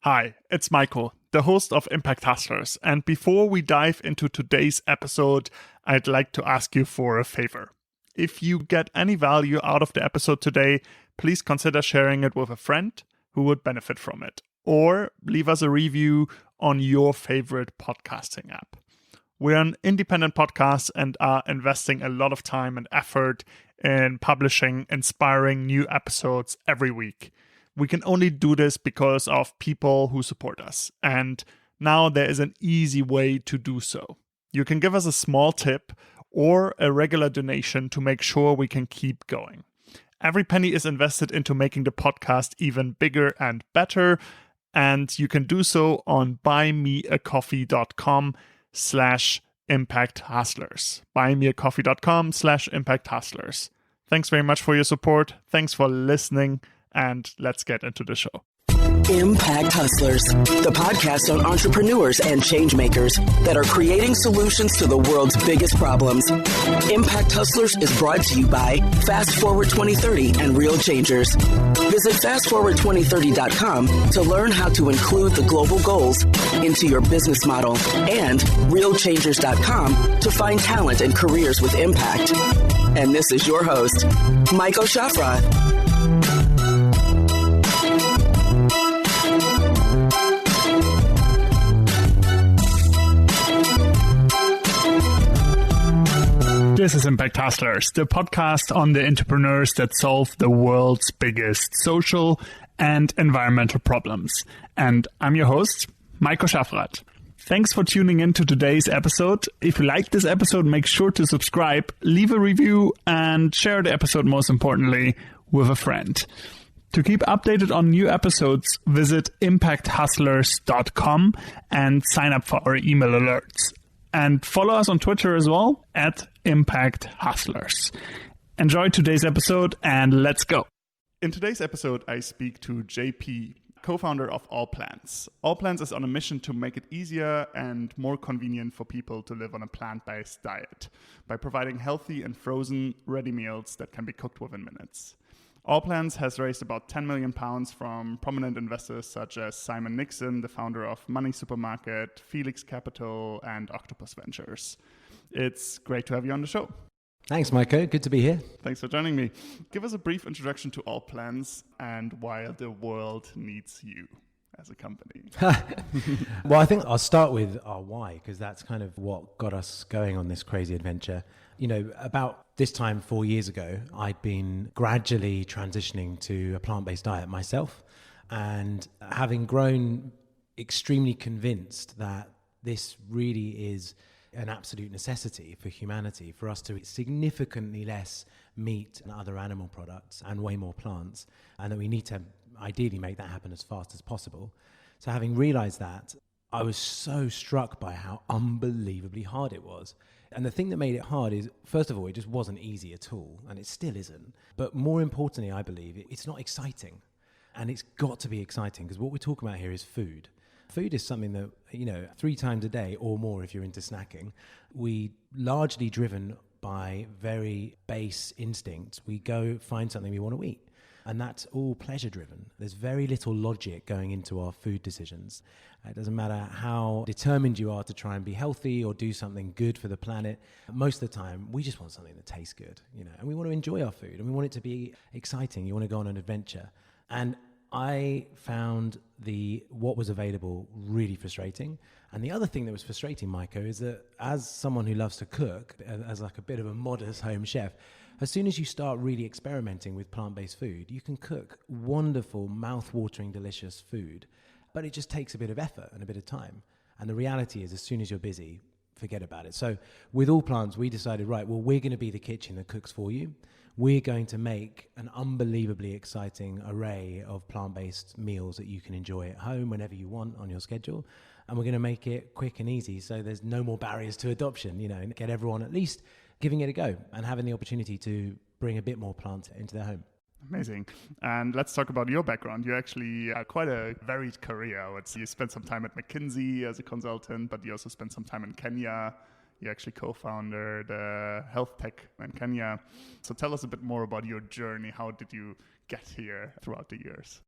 Hi, it's Michael, the host of Impact Hustlers, and before we dive into today's episode, I'd like to ask you for a favor. If you get any value out of the episode today, please consider sharing it with a friend who would benefit from it, or leave us a review on your favorite podcasting app. We're an independent podcast and are investing a lot of time and effort in publishing inspiring new episodes every week. We can only do this because of people who support us. And now there is an easy way to do so. You can give us a small tip or a regular donation to make sure we can keep going. Every penny is invested into making the podcast even bigger and better. And you can do so on buymeacoffee.com/Impact Hustlers. Buymeacoffee.com/Impact Hustlers. Thanks very much for your support. Thanks for listening. And let's get into the show. Impact Hustlers, the podcast on entrepreneurs and change makers that are creating solutions to the world's biggest problems. Impact Hustlers is brought to you by Fast Forward 2030 and Real Changers. Visit fastforward2030.com to learn how to include the global goals into your business model, and realchangers.com to find talent and careers with impact. And this is your host, Michael Shafrath. This is Impact Hustlers, the podcast on the entrepreneurs that solve the world's biggest social and environmental problems. And I'm your host, Michael Shafrath. Thanks for tuning in to today's episode. If you like this episode, make sure to subscribe, leave a review, and share the episode, most importantly, with a friend. To keep updated on new episodes, visit impacthustlers.com and sign up for our email alerts. And follow us on Twitter as well, @ImpactHustlers. Enjoy today's episode, and let's go. In today's episode, I speak to JP, co-founder of Allplants. Allplants is on a mission to make it easier and more convenient for people to live on a plant-based diet by providing healthy and frozen ready meals that can be cooked within minutes. Allplants has raised about £10 million from prominent investors such as Simon Nixon, the founder of Money Supermarket, Felix Capital, and Octopus Ventures. It's great to have you on the show. Thanks, Michael. Good to be here. Thanks for joining me. Give us a brief introduction to Allplants and why the world needs you as a company. Well, I think I'll start with our why, because that's kind of what got us going on this crazy adventure. You know, about this time 4 years ago, I'd been gradually transitioning to a plant-based diet myself, and having grown extremely convinced that this really is an absolute necessity for humanity, for us to eat significantly less meat and other animal products and way more plants, and that we need to ideally make that happen as fast as possible. So having realized that, I was so struck by how unbelievably hard it was. And the thing that made it hard is, first of all, it just wasn't easy at all, and it still isn't. But more importantly, I believe, it's not exciting. And it's got to be exciting, because what we're talking about here is food. Food is something that, 3 times a day or more if you're into snacking, we largely driven by very base instincts. We go find something we want to eat. And that's all pleasure driven. There's very little logic going into our food decisions. It doesn't matter how determined you are to try and be healthy or do something good for the planet. Most of the time, we just want something that tastes good, and we want to enjoy our food, and we want it to be exciting. You want to go on an adventure. And I found what was available really frustrating. And the other thing that was frustrating, Maiko, is that as someone who loves to cook, as like a bit of a modest home chef, as soon as you start really experimenting with plant-based food, you can cook wonderful, mouth-watering, delicious food, but it just takes a bit of effort and a bit of time. And the reality is, as soon as you're busy, forget about it. So with Allplants, we decided, right, well, we're going to be the kitchen that cooks for you. We're going to make an unbelievably exciting array of plant-based meals that you can enjoy at home whenever you want on your schedule. And we're going to make it quick and easy, so there's no more barriers to adoption, and get everyone at least giving it a go and having the opportunity to bring a bit more plant into their home. Amazing. And let's talk about your background. You actually had quite a varied career. I would say you spent some time at McKinsey as a consultant, but you also spent some time in Kenya. You actually co-founded health tech in Kenya. So tell us a bit more about your journey. How did you get here throughout the years?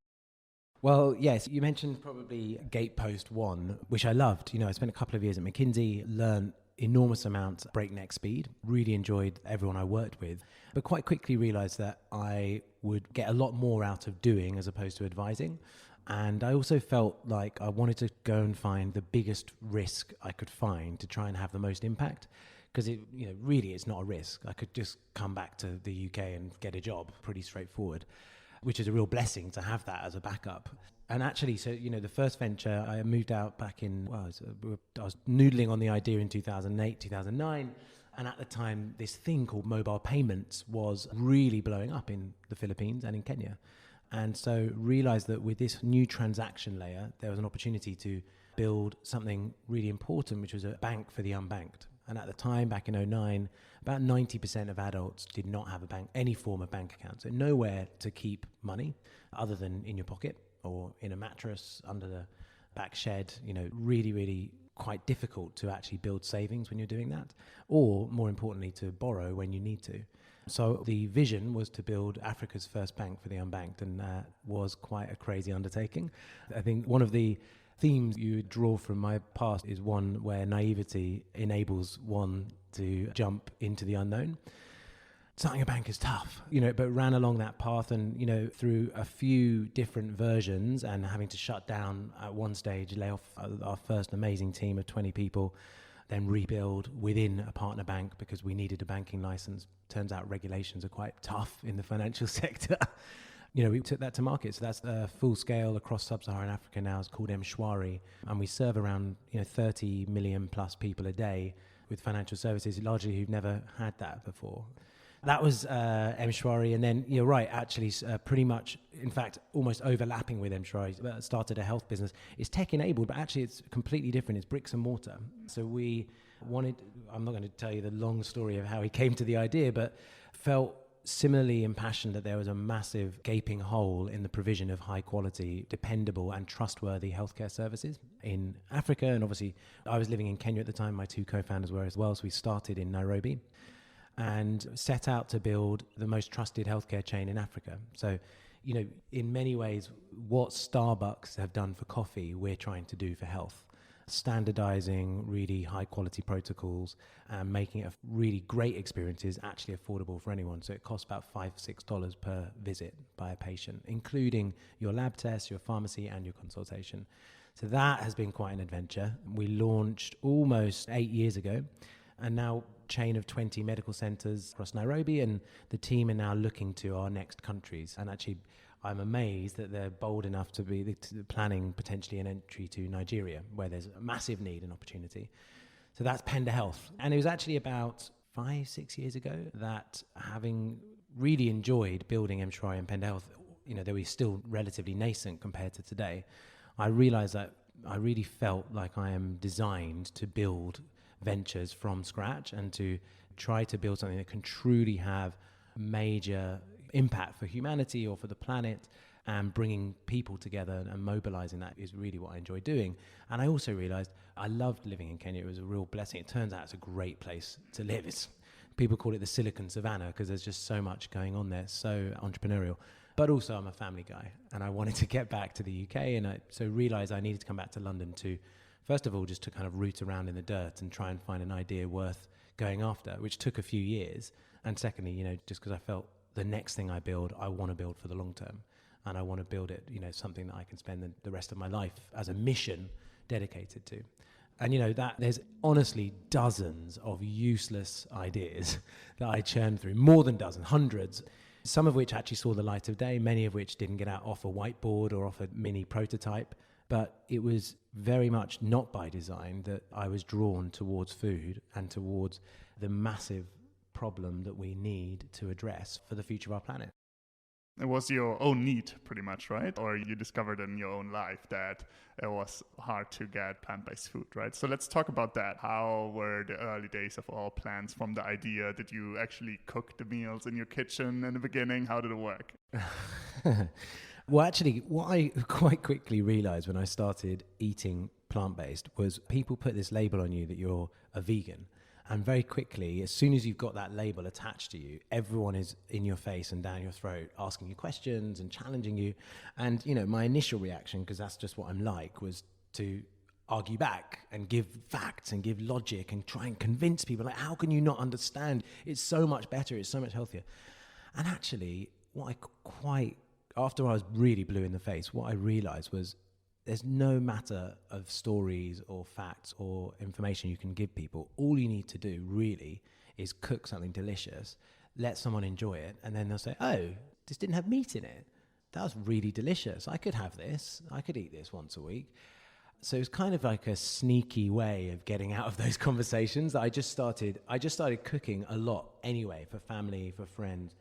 Well, yes, you mentioned probably Gatepost 1, which I loved. I spent a couple of years at McKinsey, learned enormous amounts, breakneck speed, really enjoyed everyone I worked with, but quite quickly realized that I would get a lot more out of doing as opposed to advising. And I also felt like I wanted to go and find the biggest risk I could find to try and have the most impact. Because really it's not a risk. I could just come back to the UK and get a job, pretty straightforward, which is a real blessing to have that as a backup. And actually, so, the first venture, I moved out back in, I was noodling on the idea in 2008, 2009. And at the time, this thing called mobile payments was really blowing up in the Philippines and in Kenya. And so realized that with this new transaction layer, there was an opportunity to build something really important, which was a bank for the unbanked. And at the time, back in 2009, about 90% of adults did not have any form of bank account. So nowhere to keep money other than in your pocket or in a mattress under the back shed. Really, really quite difficult to actually build savings when you're doing that, or more importantly, to borrow when you need to. So the vision was to build Africa's first bank for the unbanked, and that was quite a crazy undertaking. I think one of the themes you draw from my past is one where naivety enables one to jump into the unknown. Starting a bank is tough, but ran along that path and, through a few different versions and having to shut down at one stage, lay off our first amazing team of 20 people, then rebuild within a partner bank because we needed a banking license. Turns out regulations are quite tough in the financial sector. We took that to market. So that's full scale across sub-Saharan Africa now. It's called Mshwari. And we serve around 30 million plus people a day with financial services, largely who've never had that before. That was Mshwari. And then, you're right, actually pretty much, in fact, almost overlapping with Mshwari, started a health business. It's tech-enabled, but actually it's completely different. It's bricks and mortar. So we wanted, I'm not going to tell you the long story of how he came to the idea, but felt similarly impassioned that there was a massive gaping hole in the provision of high quality, dependable and trustworthy healthcare services in Africa. And obviously I was living in Kenya at the time. My two co-founders were as well. So we started in Nairobi and set out to build the most trusted healthcare chain in Africa. So, in many ways, what Starbucks have done for coffee, we're trying to do for health. Standardizing really high quality protocols and making it really great experiences actually affordable for anyone. So it costs about $5-6 per visit by a patient, including your lab tests, your pharmacy and your consultation. So that has been quite an adventure. We launched almost 8 years ago and now chain of 20 medical centers across Nairobi, and the team are now looking to our next countries. And actually I'm amazed that they're bold enough to be planning potentially an entry to Nigeria, where there's a massive need and opportunity. So that's Penda Health. And it was actually about 5-6 years ago that, having really enjoyed building Mshwari and Penda Health, they were still relatively nascent compared to today. I realized that I really felt like I am designed to build ventures from scratch and to try to build something that can truly have major impact for humanity or for the planet, and bringing people together and mobilizing that is really what I enjoy doing. And I also realized I loved living in Kenya. It was a real blessing. It turns out it's a great place to live. People call it the Silicon Savannah because there's just so much going on there, so entrepreneurial. But also I'm a family guy and I wanted to get back to the UK, and I so realized I needed to come back to London to, first of all, just to kind of root around in the dirt and try and find an idea worth going after, which took a few years. And secondly, just because I felt the next thing I build, I want to build for the long term. And I want to build it, something that I can spend the rest of my life as a mission dedicated to. And, that there's honestly dozens of useless ideas that I churned through, more than dozens, hundreds, some of which actually saw the light of day, many of which didn't get out off a whiteboard or off a mini prototype. But it was very much not by design that I was drawn towards food and towards the massive problem that we need to address for the future of our planet. It was your own need, pretty much, right? Or you discovered in your own life that it was hard to get plant-based food, right? So let's talk about that. How were the early days of Allplants from the idea? Did you actually cook the meals in your kitchen in the beginning? How did it work? Well, actually, what I quite quickly realized when I started eating plant-based was people put this label on you that you're a vegan. And very quickly, as soon as you've got that label attached to you, everyone is in your face and down your throat, asking you questions and challenging you. And, my initial reaction, because that's just what I'm like, was to argue back and give facts and give logic and try and convince people, like, how can you not understand? It's so much better. It's so much healthier. And actually, after I was really blue in the face, what I realized was there's no matter of stories or facts or information you can give people. All you need to do really is cook something delicious, let someone enjoy it, and then they'll say, oh, this didn't have meat in it. That was really delicious. I could have this. I could eat this once a week. So it's kind of like a sneaky way of getting out of those conversations. I just started cooking a lot anyway, for family, for friends.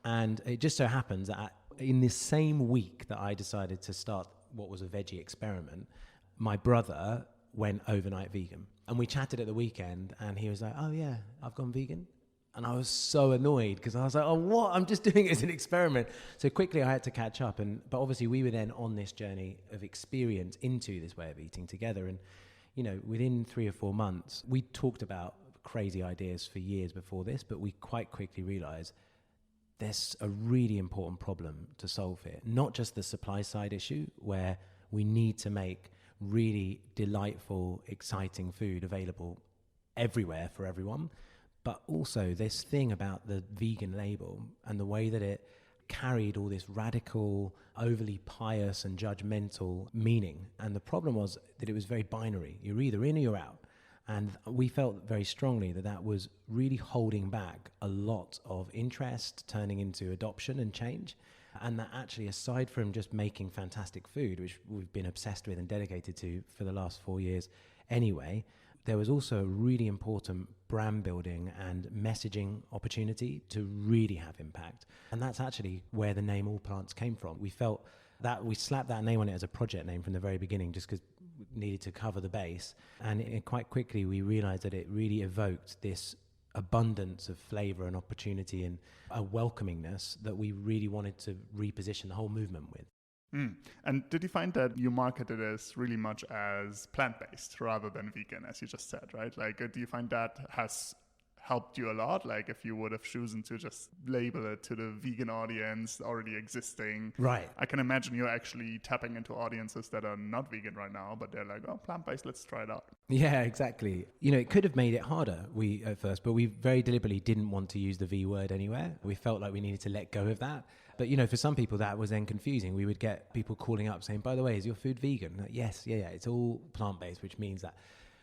And it just so happens that in this same week that I decided to start what was a veggie experiment, my brother went overnight vegan. And we chatted at the weekend and he was like, oh yeah, I've gone vegan. And I was so annoyed because I was like, oh, what? I'm just doing it as an experiment. So quickly I had to catch up. But obviously we were then on this journey of experience into this way of eating together. And, within 3 or 4 months, we talked about crazy ideas for years before this, but we quite quickly realized there's a really important problem to solve here. Not just the supply side issue, where we need to make really delightful, exciting food available everywhere for everyone, but also this thing about the vegan label and the way that it carried all this radical, overly pious and judgmental meaning. And the problem was that it was very binary. You're either in or you're out. And we felt very strongly that that was really holding back a lot of interest, turning into adoption and change. And that actually, aside from just making fantastic food, which we've been obsessed with and dedicated to for the last 4 years anyway, there was also a really important brand building and messaging opportunity to really have impact. And that's actually where the name Allplants came from. We felt that we slapped that name on it as a project name from the very beginning, just because needed to cover the base. And quite quickly we realized that it really evoked this abundance of flavor and opportunity and a welcomingness that we really wanted to reposition the whole movement with. And did you find that you marketed as really much as plant-based rather than vegan, as you just said, right? Like, do you find that has helped you a lot? Like, if you would have chosen to just label it to the vegan audience already existing, right? I can imagine you're actually tapping into audiences that are not vegan right now, but they're like, oh, plant-based, let's try it out. Yeah, exactly. It could have made it harder at first, but we very deliberately didn't want to use the V word anywhere. We felt like we needed to let go of that. But, for some people that was then confusing. We would get people calling up saying, by the way, is your food vegan? Like, yes, yeah, it's all plant-based, which means that.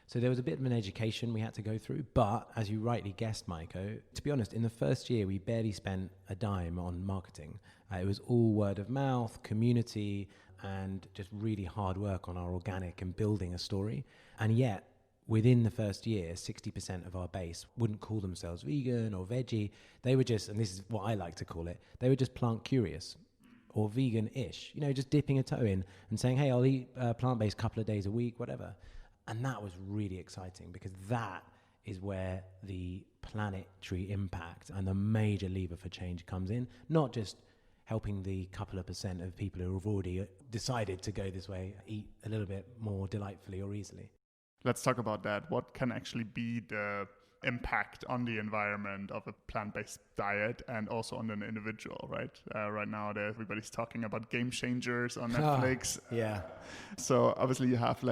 So there was a bit of an education we had to go through. But as you rightly guessed, Maiko, to be honest, in the first year, we barely spent a dime on marketing. It was all word of mouth, community, and just really hard work on our organic and building a story. And yet, within the first year, 60% of our base wouldn't call themselves vegan or veggie. They were just, and this is what I like to call it, they were just plant curious or vegan-ish, just dipping a toe in and saying, hey, I'll eat plant-based a couple of days a week, whatever. And that was really exciting because that is where the planetary impact and the major lever for change comes in, not just helping the couple of percent of people who have already decided to go this way eat a little bit more delightfully or easily. Let's talk about that. What can actually be the impact on the environment of a plant-based diet and also on an individual, right? Right now, everybody's talking about game changers on Netflix. Yeah. So obviously you have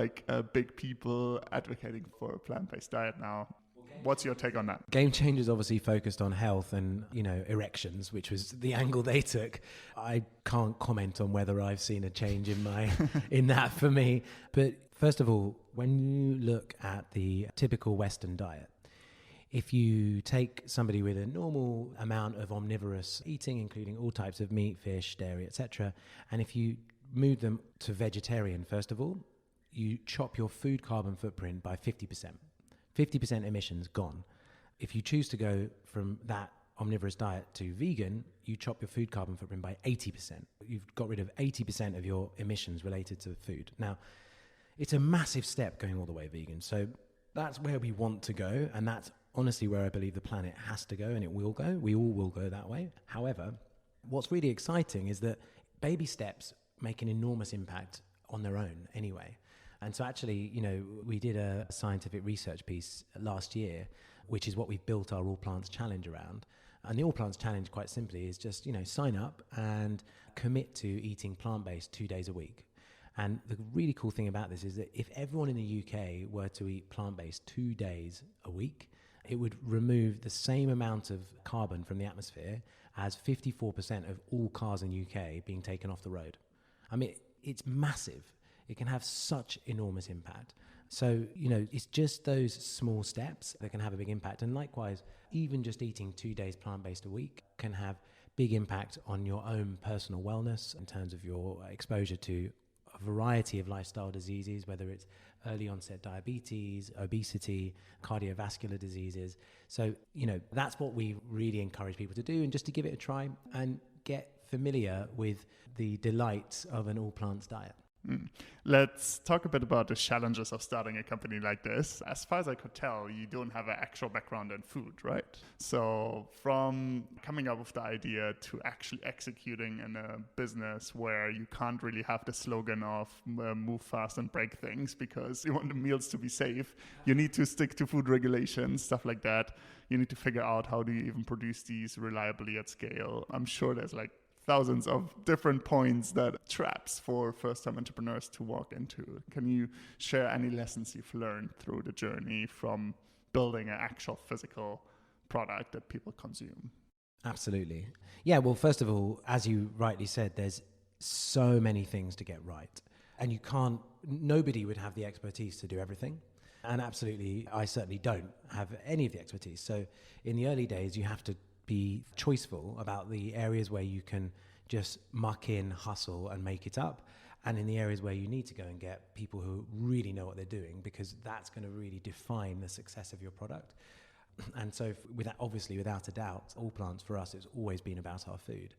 big people advocating for a plant-based diet now. What's your take on that? Game Changers obviously focused on health and, erections, which was the angle they took. I can't comment on whether I've seen a change in that for me. But first of all, when you look at the typical Western diet, if you take somebody with a normal amount of omnivorous eating, including all types of meat, fish, dairy, etc., and if you move them to vegetarian, first of all, you chop your food carbon footprint by 50%. 50% emissions gone. If you choose to go from that omnivorous diet to vegan, you chop your food carbon footprint by 80%. You've got rid of 80% of your emissions related to food. Now, it's a massive step going all the way vegan. So that's where we want to go. And that's honestly where I believe the planet has to go, and it will go. We all will go that way. However, what's really exciting is that baby steps make an enormous impact on their own anyway. And so actually, we did a scientific research piece last year which is what we've built our All Plants Challenge around. And the All Plants Challenge, quite simply, is just, sign up and commit to eating plant-based 2 days a week. And the really cool thing about this is that if everyone in the UK were to eat plant-based 2 days a week, it would remove the same amount of carbon from the atmosphere as 54% of all cars in the UK being taken off the road. I mean, it's massive. It can have such enormous impact. So, it's just those small steps that can have a big impact. And likewise, even just eating 2 days plant-based a week can have big impact on your own personal wellness in terms of your exposure to a variety of lifestyle diseases, whether it's early onset diabetes, obesity, cardiovascular diseases. So, that's what we really encourage people to do, and just to give it a try and get familiar with the delights of an all-plants diet. Let's talk a bit about the challenges of starting a company like this. As far as I could tell, you don't have an actual background in food, right? So from coming up with the idea to actually executing in a business where you can't really have the slogan of move fast and break things because you want the meals to be safe, you need to stick to food regulations, stuff like that. You need to figure out how do you even produce these reliably at scale. I'm sure there's thousands of different points that traps for first-time entrepreneurs to walk into. Can you share any lessons you've learned through the journey from building an actual physical product that people consume? Absolutely. Yeah, well, first of all, as you rightly said, there's so many things to get right. And nobody would have the expertise to do everything. And absolutely, I certainly don't have any of the expertise. So in the early days, you have to be choiceful about the areas where you can just muck in, hustle and make it up, and in the areas where you need to go and get people who really know what they're doing, because that's going to really define the success of your product. And so without a doubt, All Plants for us, it's always been about our food.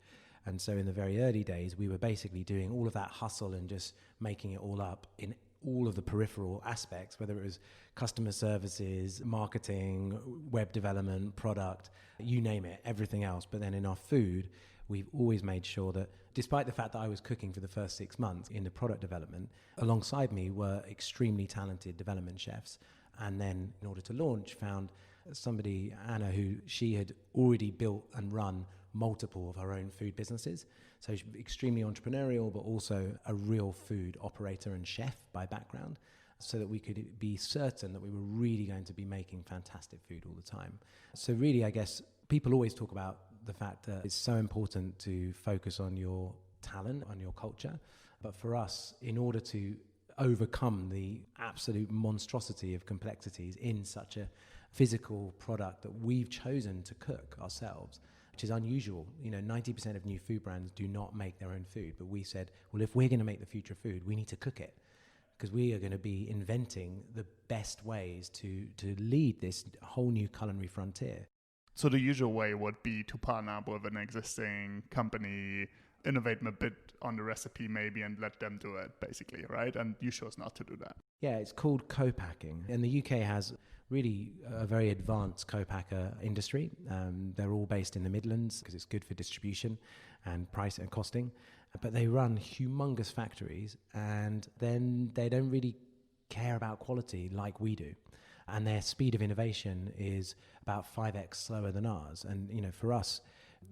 And so in the very early days, we were basically doing all of that hustle and just making it all up in all of the peripheral aspects, whether it was customer services, marketing, web development, product, you name it, everything else. But then in our food, we've always made sure that despite the fact that I was cooking for the first 6 months in the product development, alongside me were extremely talented development chefs. And then in order to launch, found somebody, Anna, who she had already built and run multiple of her own food businesses. So she's extremely entrepreneurial, but also a real food operator and chef by background, so that we could be certain that we were really going to be making fantastic food all the time. So really, I guess people always talk about the fact that it's so important to focus on your talent, on your culture. But for us, in order to overcome the absolute monstrosity of complexities in such a physical product that we've chosen to cook ourselves, which is unusual. 90% of new food brands do not make their own food. But we said, well, if we're going to make the future food, we need to cook it, because we are going to be inventing the best ways to lead this whole new culinary frontier. So the usual way would be to partner up with an existing company, innovate a bit on the recipe maybe, and let them do it, basically, right? And you chose not to do that. Yeah, it's called co-packing. And the UK has really a very advanced co-packer industry. They're all based in the Midlands because it's good for distribution and price and costing. But they run humongous factories, and then they don't really care about quality like we do. And their speed of innovation is about 5x slower than ours. And, for us,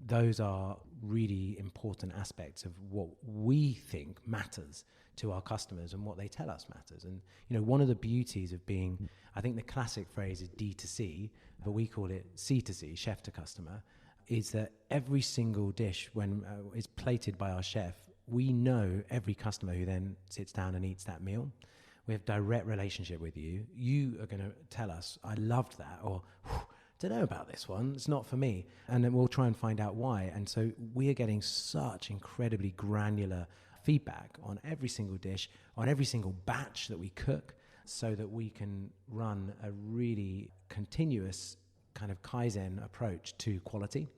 those are really important aspects of what we think matters to our customers and what they tell us matters. And, one of the beauties of being, I think the classic phrase is D2C, but we call it C2C, chef to customer, is that every single dish, when is plated by our chef, we know every customer who then sits down and eats that meal. We have direct relationship with you. You are going to tell us, I loved that, or don't know about this one, it's not for me. And then we'll try and find out why. And so we are getting such incredibly granular feedback on every single dish, on every single batch that we cook, so that we can run a really continuous kind of Kaizen approach to quality,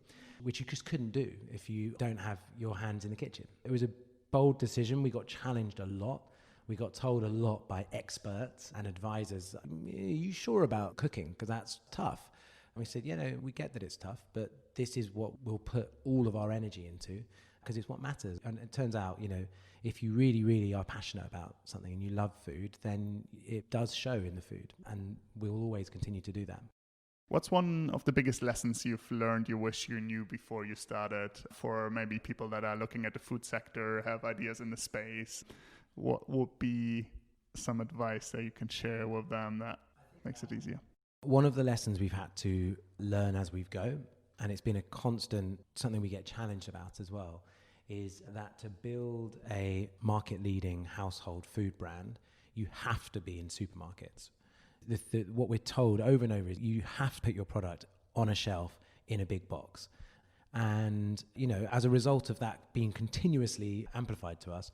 which you just couldn't do if you don't have your hands in the kitchen. It was a bold decision. We got challenged a lot. We got told a lot by experts and advisors, are you sure about cooking? Because that's tough. And we said, we get that it's tough, but this is what we'll put all of our energy into, because it's what matters. And it turns out, if you really, really are passionate about something and you love food, then it does show in the food. And we'll always continue to do that. What's one of the biggest lessons you've learned you wish you knew before you started, for maybe people that are looking at the food sector, have ideas in the space? What would be some advice that you can share with them that makes it easier? One of the lessons we've had to learn as we go, and it's been a constant, something we get challenged about as well, is that to build a market-leading household food brand, you have to be in supermarkets. What we're told over and over is you have to put your product on a shelf in a big box. And, as a result of that being continuously amplified to us,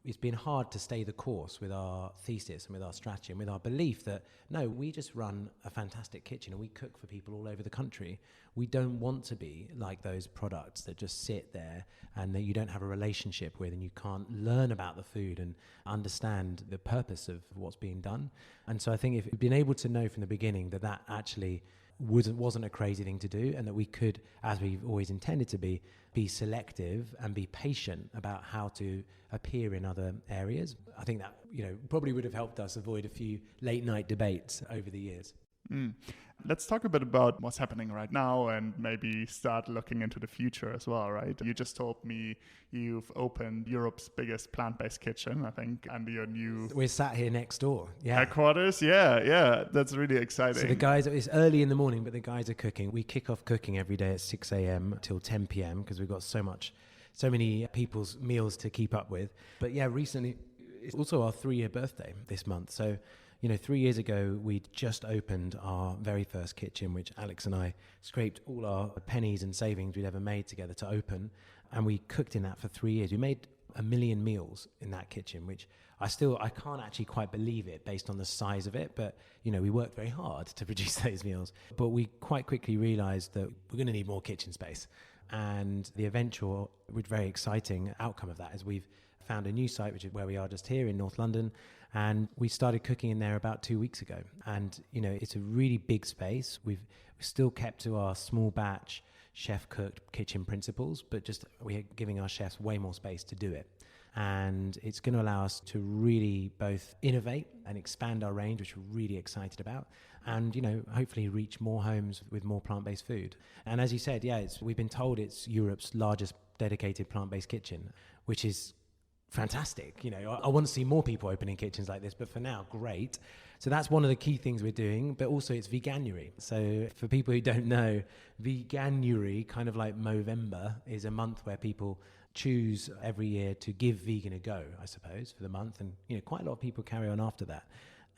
it's been hard to stay the course with our thesis and with our strategy and with our belief that, no, we just run a fantastic kitchen and we cook for people all over the country. We don't want to be like those products that just sit there and that you don't have a relationship with and you can't learn about the food and understand the purpose of what's being done. And so I think if we've been able to know from the beginning that actually wasn't a crazy thing to do, and that we could, as we've always intended to be selective and be patient about how to appear in other areas. I think that, probably would have helped us avoid a few late night debates over the years. Let's talk a bit about what's happening right now and maybe start looking into the future as well, right? You just told me you've opened Europe's biggest plant-based kitchen, I think, under your new... We're sat here next door. Yeah. Headquarters. Yeah. That's really exciting. So the guys, it's early in the morning, but the guys are cooking. We kick off cooking every day at 6 a.m. till 10 p.m. because we've got so many people's meals to keep up with. But yeah, recently, it's also our 3-year birthday this month. So 3 years ago, we just opened our very first kitchen, which Alex and I scraped all our pennies and savings we'd ever made together to open. And we cooked in that for 3 years. We made 1 million meals in that kitchen, which I can't actually quite believe it based on the size of it. But, we worked very hard to produce those meals. But we quite quickly realized that we're going to need more kitchen space. And the eventual, which very exciting outcome of that is we've found a new site, which is where we are just here in North London. And we started cooking in there about 2 weeks ago. And, it's a really big space. We've still kept to our small batch, chef-cooked kitchen principles, but just we're giving our chefs way more space to do it. And it's going to allow us to really both innovate and expand our range, which we're really excited about, and, hopefully reach more homes with more plant-based food. And as you said, we've been told it's Europe's largest dedicated plant-based kitchen, which is fantastic. I want to see more people opening kitchens like this, but for now, great. So that's one of the key things we're doing, but also it's Veganuary. So for people who don't know, Veganuary, kind of like Movember, is a month where people choose every year to give vegan a go, I suppose, for the month. And, quite a lot of people carry on after that.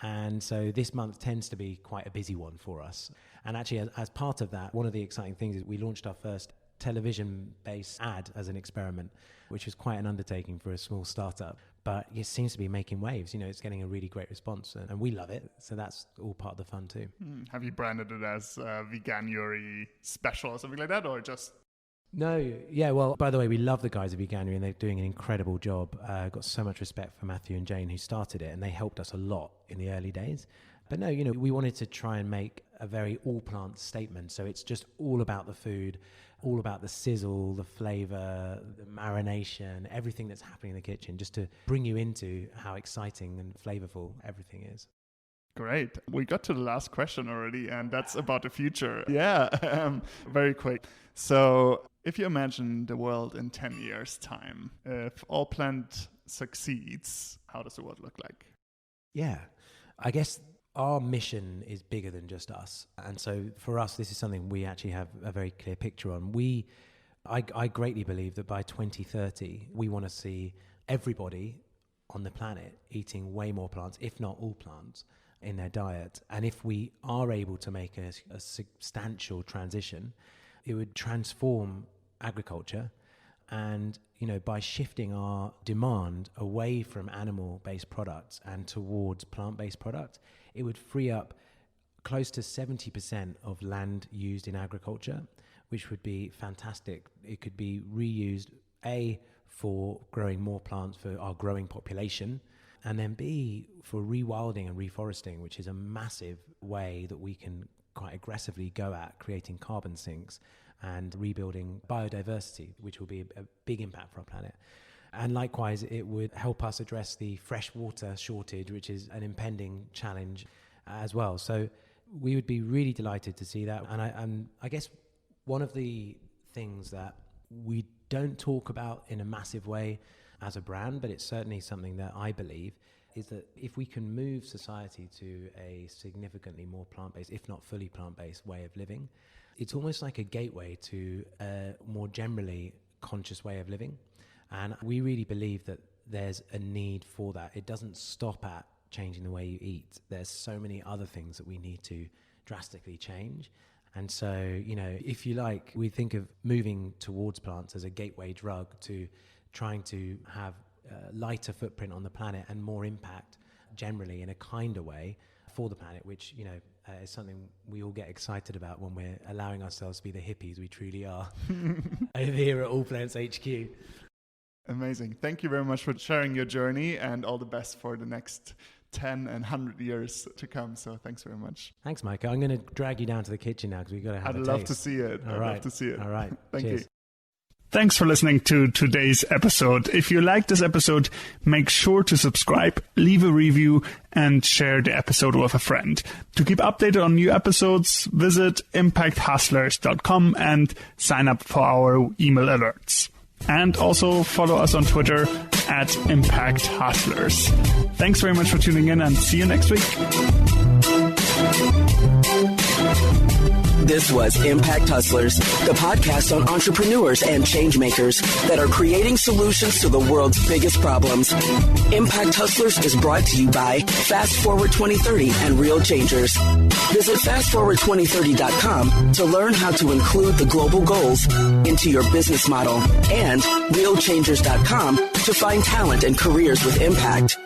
And so this month tends to be quite a busy one for us. And actually, as part of that, one of the exciting things is we launched our first television-based ad as an experiment, which was quite an undertaking for a small startup, but it seems to be making waves. It's getting a really great response, and we love it. So that's all part of the fun too. Have you branded it as Veganuary special or something like that, or just... No, yeah, well, by the way, we love the guys at Veganuary and they're doing an incredible job. Got so much respect for Matthew and Jane who started it, and they helped us a lot in the early days. But no, we wanted to try and make a very all-plant statement. So it's just all about the food, all about the sizzle, the flavor, the marination, everything that's happening in the kitchen, just to bring you into how exciting and flavorful everything is. Great. We got to the last question already, and that's about the future. Yeah, very quick. So if you imagine the world in 10 years' time, if Allplant succeeds, how does the world look like? Yeah, I guess our mission is bigger than just us. And so for us, this is something we actually have a very clear picture on. I greatly believe that by 2030, we want to see everybody on the planet eating way more plants, if not all plants, in their diet. And if we are able to make a substantial transition, it would transform agriculture. And, by shifting our demand away from animal-based products and towards plant-based products, it would free up close to 70% of land used in agriculture, which would be fantastic. It could be reused, A, for growing more plants for our growing population, and then B, for rewilding and reforesting, which is a massive way that we can quite aggressively go at creating carbon sinks and rebuilding biodiversity, which will be a big impact for our planet. And likewise, it would help us address the fresh water shortage, which is an impending challenge as well. So we would be really delighted to see that. And I guess one of the things that we don't talk about in a massive way as a brand, but it's certainly something that I believe, is that if we can move society to a significantly more plant-based, if not fully plant-based way of living, it's almost like a gateway to a more generally conscious way of living. And we really believe that there's a need for that. It doesn't stop at changing the way you eat. There's so many other things that we need to drastically change. And so, if you like, we think of moving towards plants as a gateway drug to trying to have a lighter footprint on the planet and more impact generally in a kinder way for the planet, which, is something we all get excited about when we're allowing ourselves to be the hippies we truly are over here at Allplants HQ. Amazing. Thank you very much for sharing your journey, and all the best for the next 10 and 100 years to come. So thanks very much. Thanks, Micah. I'm going to drag you down to the kitchen now because we've got to have a taste. I'd love to see it. All right. Thank Cheers. you. Thanks for listening to today's episode. If you like this episode, make sure to subscribe, leave a review, and share the episode with a friend. To keep updated on new episodes, visit impacthustlers.com and sign up for our email alerts. And also follow us on Twitter at impacthustlers. Thanks very much for tuning in, and see you next week. This was Impact Hustlers, the podcast on entrepreneurs and change makers that are creating solutions to the world's biggest problems. Impact Hustlers is brought to you by Fast Forward 2030 and Real Changers. Visit fastforward2030.com to learn how to include the global goals into your business model, and realchangers.com to find talent and careers with impact.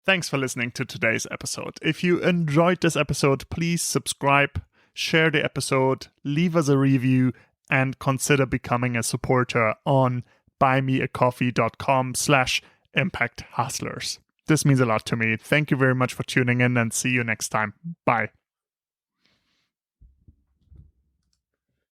Thanks for listening to today's episode. If you enjoyed this episode, please subscribe, share the episode, leave us a review, and consider becoming a supporter on buymeacoffee.com/impacthustlers. This means a lot to me. Thank you very much for tuning in, and see you next time. Bye.